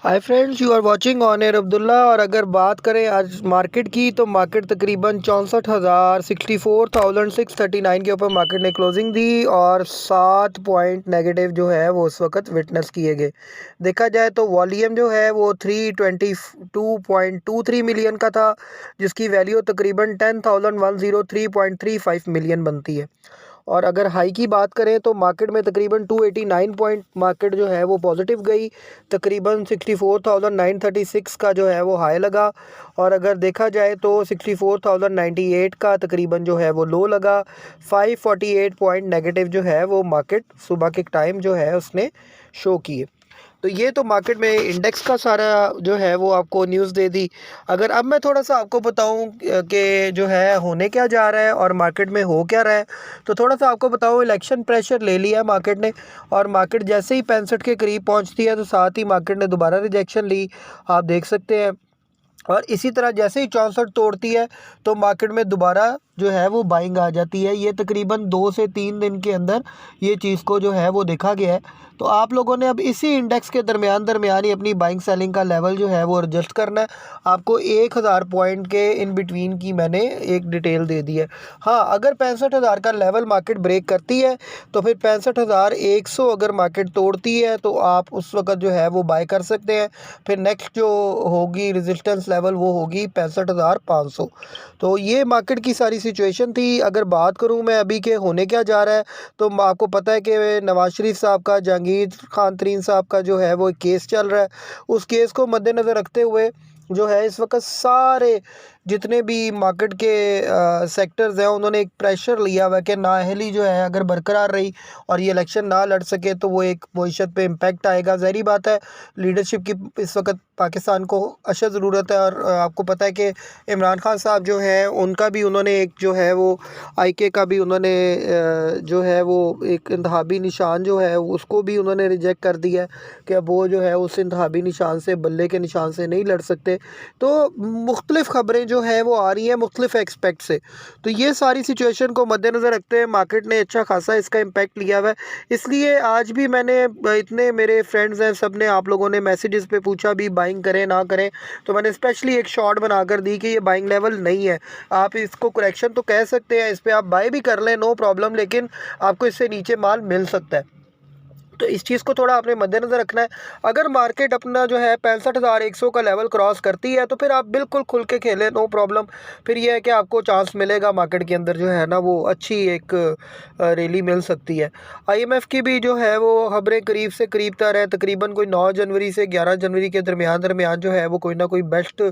Hi friends, you are watching on air Abdullah. और अगर बात करें आज मार्केट की तो मार्केट तकरीबन 64,64639 के ऊपर मार्केट ने क्लोजिंग दी और 7 पॉइंट नेगेटिव जो है वो उस वक्त विटनेस किए गए। देखा जाए तो वॉल्यूम जो है वो 322.23 मिलियन का था, जिसकी वैल्यू तकरीबन 10,103.35 मिलियन बनती है। और अगर हाई की बात करें तो मार्केट में तकरीबन 289 पॉइंट मार्केट जो है वो पॉजिटिव गई, तकरीबन 64,936 का जो है वो हाई लगा। और अगर देखा जाए तो 64,098 का तकरीबन जो है वो लो लगा। 548 पॉइंट नेगेटिव जो है वो मार्केट सुबह के टाइम जो है उसने शो किए। तो ये तो मार्केट में इंडेक्स का सारा जो है वो आपको न्यूज़ दे दी। अगर अब मैं थोड़ा सा आपको बताऊं कि जो है होने क्या जा रहा है और मार्केट में हो क्या रहा है, तो थोड़ा सा आपको बताऊं। इलेक्शन प्रेशर ले लिया मार्केट ने, और मार्केट जैसे ही 65 के करीब पहुंचती है तो साथ ही मार्केट ने दोबारा रिजेक्शन ली, आप देख सकते हैं। और इसी तरह जैसे ही 64 तोड़ती है तो मार्केट में दोबारा जो है वो बाइंग आ जाती है। ये तकरीबन 2 से 3 दिन के अंदर ये चीज़ को जो है वो देखा गया है। तो आप लोगों ने अब इसी इंडेक्स के दरमियान ही अपनी बाइंग सेलिंग का लेवल जो है वो एडजस्ट करना है। आपको 1000 पॉइंट के इन बिटवीन की मैंने एक डिटेल दे दी है। हाँ, अगर 65,000 का लेवल मार्केट ब्रेक करती है तो फिर 65,100 अगर मार्केट तोड़ती है तो आप उस वक्त जो है वो बाय कर सकते हैं। फिर नेक्स्ट जो होगी रेजिस्टेंस लेवल वो होगी 65,500। तो ये मार्केट की सारी सिचुएशन थी। अगर बात करूं मैं अभी के होने क्या जा रहा है, तो आपको पता है कि नवाज शरीफ साहब का, जहांगीर खान तरीन साहब का जो है वो केस चल रहा है। उस केस को मद्देनज़र रखते हुए जो है इस वक्त सारे जितने भी मार्केट के सेक्टर्स हैं उन्होंने एक प्रेशर लिया हुआ है कि नाअहली जो है अगर बरकरार रही और ये इलेक्शन ना लड़ सके तो वो एक मईशत पे इम्पैक्ट आएगा। ज़ाहिर बात है, लीडरशिप की इस वक्त पाकिस्तान को अशद ज़रूरत है। और आपको पता है कि इमरान खान साहब जो हैं उनका भी उन्होंने एक जो है वो आईके का भी उन्होंने जो है वो एक इंतहाबी निशान जो है उसको भी उन्होंने रिजेक्ट कर दिया है कि अब वो जो है उस इंतहाबी निशान से, बल्ले के निशान से नहीं लड़ सकते। तो मुख्तलिफ ख़बरें जो हैं वो आ रही हैं मुख्तलिफ एक्सपेक्ट से। तो ये सारी सिचुएशन को मद्देनज़र रखते हुए मार्केट ने अच्छा खासा इसका इम्पैक्ट लिया हुआ है। इसलिए आज भी मैंने इतने मेरे फ्रेंड्स हैं, सब ने, आप लोगों ने मैसेजेस पे पूछा भी बाइंग करें ना करें, तो मैंने स्पेशली एक शॉर्ट बनाकर दी कि ये बाइंग लेवल नहीं है। आप इसको करेक्शन तो कह सकते हैं, इस पर आप बाय भी कर लें, नो प्रॉब्लम, लेकिन आपको इससे नीचे माल मिल सकता है। तो इस चीज़ को थोड़ा आपने मद्देनज़र रखना है। अगर मार्केट अपना जो है 65,100 का लेवल क्रॉस करती है तो फिर आप बिल्कुल खुल के खेलें, नो प्रॉब्लम। फिर ये है कि आपको चांस मिलेगा मार्केट के अंदर जो है ना वो अच्छी एक रैली मिल सकती है। आईएमएफ की भी जो है वो खबरें करीब से करीब तर है। तकरीबन कोई 9 जनवरी से 11 जनवरी के दरमियान जो है वो कोई ना कोई बेस्ट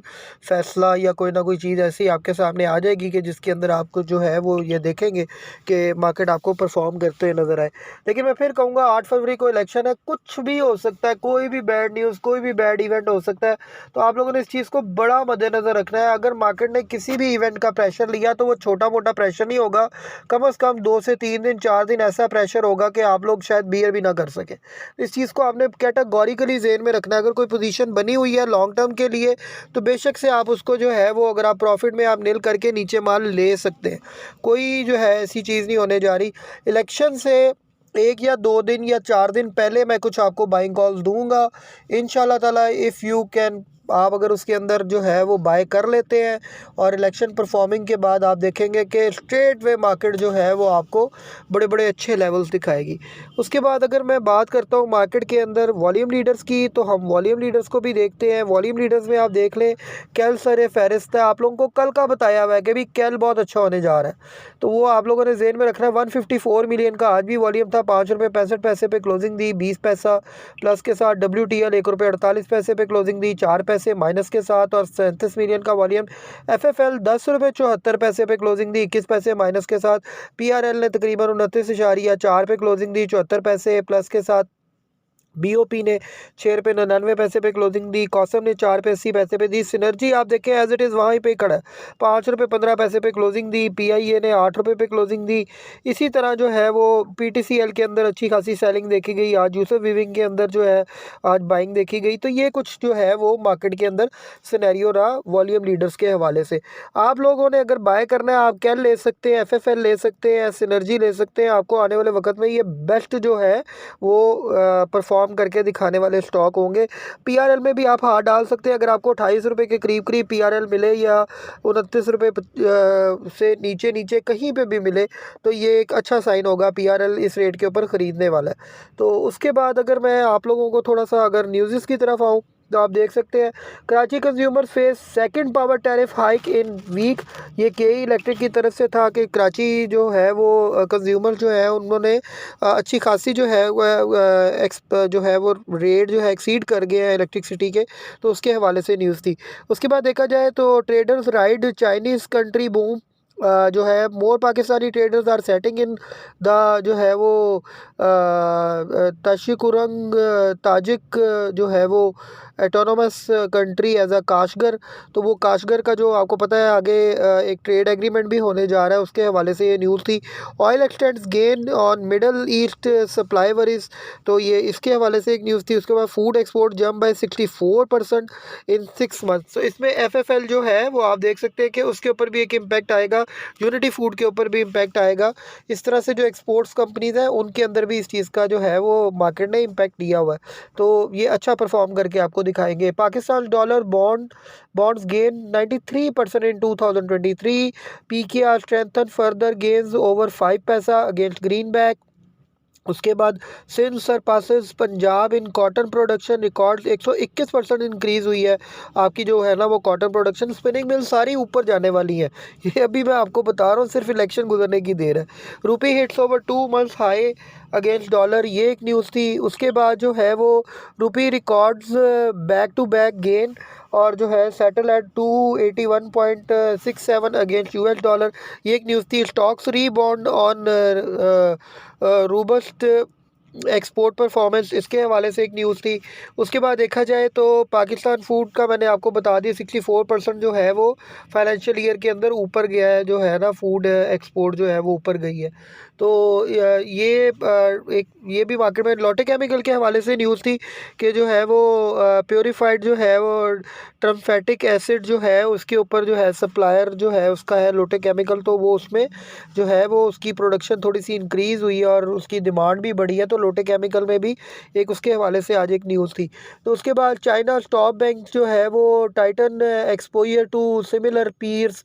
फैसला या कोई ना कोई चीज़ ऐसी आपके सामने आ जाएगी कि जिसके अंदर आपको जो है वो ये देखेंगे कि मार्केट आपको परफॉर्म करते हुए नज़र आए। लेकिन मैं फिर कहूँगा 8 फरवरी को इलेक्शन है, कुछ भी हो सकता है, कोई भी बैड न्यूज़, कोई भी बैड इवेंट हो सकता है। तो आप लोगों ने इस चीज़ को बड़ा मद्देनज़र रखना है। अगर मार्केट ने किसी भी इवेंट का प्रेशर लिया तो वो छोटा मोटा प्रेशर नहीं होगा, कम से कम 2 से 3 दिन 4 दिन ऐसा प्रेशर होगा कि आप लोग शायद बियर भी ना कर सकें। इस चीज़ को आपने कैटेगोरिकली ज़हन में रखना है। अगर कोई पोजीशन बनी हुई है लॉन्ग टर्म के लिए तो बेशक से आप उसको जो है वो, अगर आप प्रॉफिट में आप नील करके नीचे माल ले सकते हैं। कोई जो है ऐसी चीज़ नहीं होने जा रही। इलेक्शन से 1 या 2 दिन या 4 दिन पहले मैं कुछ आपको बाइंग कॉल्स दूंगा इंशाल्लाह ताला। इफ़ यू कैन, आप अगर उसके अंदर जो है वो बाय कर लेते हैं और इलेक्शन परफॉर्मिंग के बाद आप देखेंगे कि स्ट्रेट वे मार्केट जो है वो आपको बड़े बड़े अच्छे लेवल्स दिखाएगी। उसके बाद अगर मैं बात करता हूँ मार्केट के अंदर वॉल्यूम लीडर्स की, तो हम वॉल्यूम लीडर्स को भी देखते हैं। वॉल्यूम लीडर्स में आप देख लें, कैल सर फेरिस्त है। आप लोगों को कल का बताया हुआ है कि भी कैल बहुत अच्छा होने जा रहा है, तो वो आप लोगों ने जेन में रखना है। 154 मिलियन का आज भी वॉल्यूम था, 5 रुपये 65 पैसे पे क्लोजिंग दी, 20 पैसा प्लस के साथ। WTL 1 रुपये 48 पैसे पे क्लोजिंग दी, 4 पैसे माइनस के साथ। और 37 मिलियन का वॉल्यूम। FFL 10 रुपये 74 पैसे पे क्लोजिंग दी, 21 पैसे माइनस के साथ। PRL ने तकरीबन 29.4 पे क्लोजिंग दी, 74 पैसे प्लस के साथ। BOP ने 6 रुपये 99 पैसे पे क्लोजिंग दी, कॉसम ने 4 रुपये 80 पैसे पे दी। सिनर्जी आप देखें एज इट इज़ वहीं पे खड़ा है, 5 रुपये 15 पैसे पे क्लोजिंग दी। PIA ने 8 रुपये पे क्लोजिंग दी। इसी तरह जो है वो PTCL के अंदर अच्छी खासी सेलिंग देखी गई। आज यूसुफ वीविंग के अंदर जो है आज बाइंग देखी गई। तो ये कुछ जो है वो मार्केट के अंदर सिनेरियो रहा वॉल्यूम लीडर्स के हवाले से। आप लोगों ने अगर बाय करना है आप कैल ले सकते हैं, FFL ले सकते हैं, सिनर्जी ले सकते हैं। आपको आने वाले वक्त में ये बेस्ट जो है वो परफॉर्म परफॉर्म करके दिखाने वाले स्टॉक होंगे। पीआरएल में भी आप हाथ डाल सकते हैं, अगर आपको 28 रुपये के करीब करीब पीआरएल मिले या 29 रुपये से नीचे नीचे कहीं पे भी मिले तो ये एक अच्छा साइन होगा, पीआरएल इस रेट के ऊपर ख़रीदने वाला है। तो उसके बाद अगर मैं आप लोगों को थोड़ा सा अगर न्यूज़ की तरफ आऊँ तो आप देख सकते हैं Karachi consumer face second power tariff hike in week. ये केई इलेक्ट्रिक की तरफ से था कि कराची जो है वो कंज्यूमर जो है उन्होंने अच्छी खासी जो है जो है वो रेट जो है एक्सीड कर गए हैं इलेक्ट्रिसिटी के, तो उसके हवाले से न्यूज़ थी। उसके बाद देखा जाए तो traders ride Chinese country boom जो है more Pakistani traders are setting in the जो है वो ताशिकुरंग ताजिक जो है वो autonomous country as a Kashgar. तो वो काशगर का जो आपको पता है आगे एक ट्रेड एग्रीमेंट भी होने जा रहा है, उसके हवाले से ये न्यूज़ थी। Oil x tends gain on middle east supply worries, तो ये इसके हवाले से एक न्यूज़ थी। उसके बाद फूड एक्सपोर्ट जंप बाय 64% इन 6 मंथ्स। तो इसमें एफएफएल जो है वो आप देख सकते हैं कि उसके ऊपर भी एक इम्पैक्ट आएगा, यूनिटी फूड के ऊपर भी इम्पैक्ट आएगा। इस तरह से जो एक्सपोर्ट्स कंपनीज़ हैं उनके अंदर भी इस चीज़ का जो है वो मार्केट ने इम्पैक्ट दिया हुआ है, तो ये अच्छा परफॉर्म करके आपको दिखाएंगे। Pakistan dollar bonds gain 93% in 2023, PKR strengthen further gains over 5 paisa against greenback. उसके बाद Sindh surpasses Punjab in cotton production records, 121% increase हुई है आपकी जो है ना वो कॉटन प्रोडक्शन। स्पिनिंग मिल सारी ऊपर जाने वाली है, ये अभी मैं आपको बता रहा हूँ, सिर्फ इलेक्शन गुजरने की देर है। Rupee hits over 2 months high against dollar, ये एक न्यूज़ थी। उसके बाद जो है वो rupee records back to back gain और जो है settle at 281.67 against US dollar, ये एक न्यूज़ थी। Stocks rebound on robust export performance, इसके हवाले से एक न्यूज़ थी। उसके बाद देखा जाए तो पाकिस्तान फूड का मैंने आपको बता दिया 64% जो है वो फाइनेंशियल ईयर के अंदर ऊपर गया है, जो है ना फूड एक्सपोर्ट जो है वो ऊपर गई है। तो ये एक ये भी मार्केट में लोटे केमिकल के हवाले से न्यूज़ थी कि जो है वो प्योरीफाइड जो है वो ट्रम्फेटिक एसिड जो है उसके ऊपर जो है सप्लायर जो है उसका है लोटे केमिकल, तो वो उसमें जो है वो उसकी प्रोडक्शन थोड़ी सी इंक्रीज़ हुई है और उसकी डिमांड भी बढ़ी है, तो लोटे केमिकल में भी एक उसके हवाले से आज एक न्यूज़ थी। तो उसके बाद चाइना स्टॉप बैंक जो है वो tighten exposure to similar peers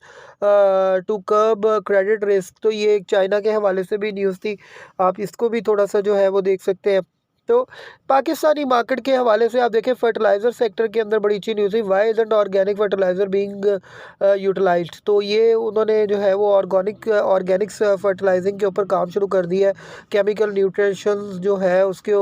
to curb credit risk, तो ये एक चाइना के हवाले से भी न्यूज़ थी, आप इसको भी थोड़ा सा जो है वो देख सकते हैं। तो पाकिस्तानी मार्केट के हवाले से आप देखें फर्टिलाइज़र सेक्टर के अंदर बड़ी अच्छी न्यूज़ है, why isn't organic fertiliser being utilised, तो ये उन्होंने जो है वो ऑर्गेनिक्स फर्टिलाइजिंग के ऊपर काम शुरू कर दिया है। केमिकल न्यूट्रिशंस जो है उसके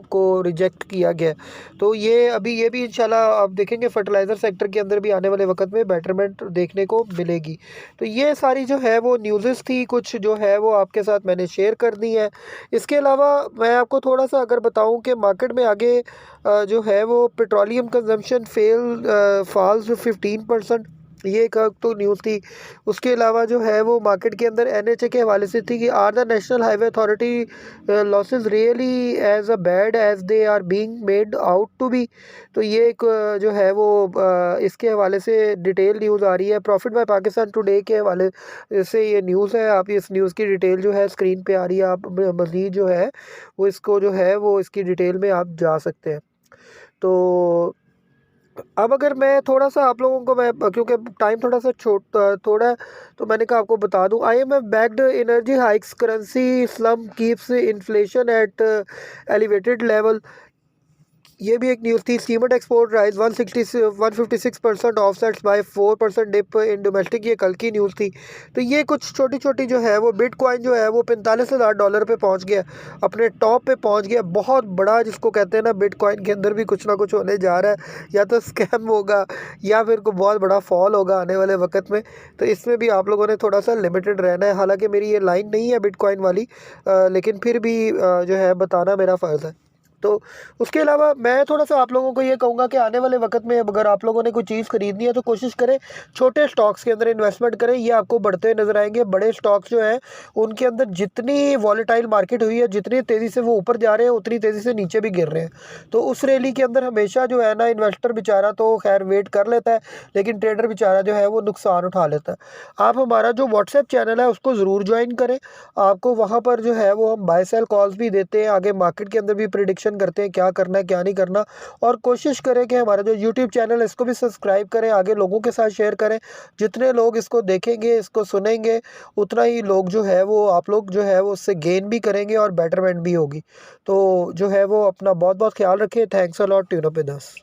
को रिजेक्ट किया गया, तो ये भी इंशाल्लाह आप देखेंगे फर्टिलाइज़र सेक्टर के अंदर भी आने वाले वक्त में बेटरमेंट देखने को मिलेगी। तो ये सारी जो है वो न्यूज़ थी, कुछ जो है वो आपके साथ मैंने शेयर कर दी है। इसके अलावा मैं आपको थोड़ा सा अगर बताऊं कि मार्केट में आगे जो है वो पेट्रोलियम कंजम्पशन फॉल्स 15%, ये एक तो न्यूज़ थी। उसके अलावा जो है वो मार्केट के अंदर एनएचए के हवाले से थी कि are the national highway authority losses really as a bad as they are being made out to be, तो ये एक जो है वो इसके हवाले से डिटेल न्यूज़ आ रही है। प्रॉफिट बाय पाकिस्तान टुडे के हवाले से ये न्यूज़ है, आप इस न्यूज़ की डिटेल जो है स्क्रीन पे आ रही है, आप मज़ीद जो है वो इसको जो है वो इसकी डिटेल में आप जा सकते हैं। तो अब अगर मैं थोड़ा सा आप लोगों को मैं क्योंकि टाइम थोड़ा सा थोड़ा है, तो मैंने कहा आपको बता दूं, IMF backed energy hikes currency slump keeps inflation at elevated level, ये भी एक न्यूज़ थी। Cement export rise 156% offsets by 4% dip in domestic, ये कल की न्यूज़ थी। तो ये कुछ छोटी छोटी जो है वो बिटकॉइन जो है वो $45,000 पे पहुंच गया, अपने टॉप पे पहुंच गया, बहुत बड़ा जिसको कहते हैं ना, बिटकॉइन के अंदर भी कुछ ना कुछ होने जा रहा है, या तो स्कैम होगा या फिर कोई बहुत बड़ा फॉल होगा आने वाले वक्त में। तो इसमें भी आप लोगों ने थोड़ा सा लिमिटेड रहना है, हालाँकि मेरी ये लाइन नहीं है बिटकॉइन वाली, लेकिन फिर भी जो है बताना मेरा फ़र्ज़ है। तो उसके अलावा मैं थोड़ा सा आप लोगों को ये कहूँगा कि आने वाले वक्त में अगर आप लोगों ने कोई चीज़ खरीदनी है तो कोशिश करें छोटे स्टॉक्स के अंदर इन्वेस्टमेंट करें, ये आपको बढ़ते हुए नजर आएंगे। बड़े स्टॉक्स जो हैं उनके अंदर जितनी वॉलेटाइल मार्केट हुई है, जितनी तेज़ी से वो ऊपर जा रहे हैं उतनी तेज़ी से नीचे भी गिर रहे हैं, तो उस रैली के अंदर हमेशा जो है ना इन्वेस्टर बेचारा तो खैर वेट कर लेता है, लेकिन ट्रेडर बेचारा जो है वो नुकसान उठा लेता है। आप हमारा जो व्हाट्सएप चैनल है उसको ज़रूर ज्वाइन करें, आपको वहाँ पर जो है वो हम बाय सेल कॉल्स भी देते हैं, आगे मार्केट के अंदर भी प्रिडिक्शन डिस्कशन करते हैं क्या करना है क्या नहीं करना। और कोशिश करें कि हमारा जो यूट्यूब चैनल है इसको भी सब्सक्राइब करें, आगे लोगों के साथ शेयर करें। जितने लोग इसको देखेंगे, इसको सुनेंगे, उतना ही लोग जो है वो, आप लोग जो है वो उससे गेन भी करेंगे और बेटरमेंट भी होगी। तो जो है वो अपना बहुत बहुत ख्याल रखें। Thanks a lot, tune up with us.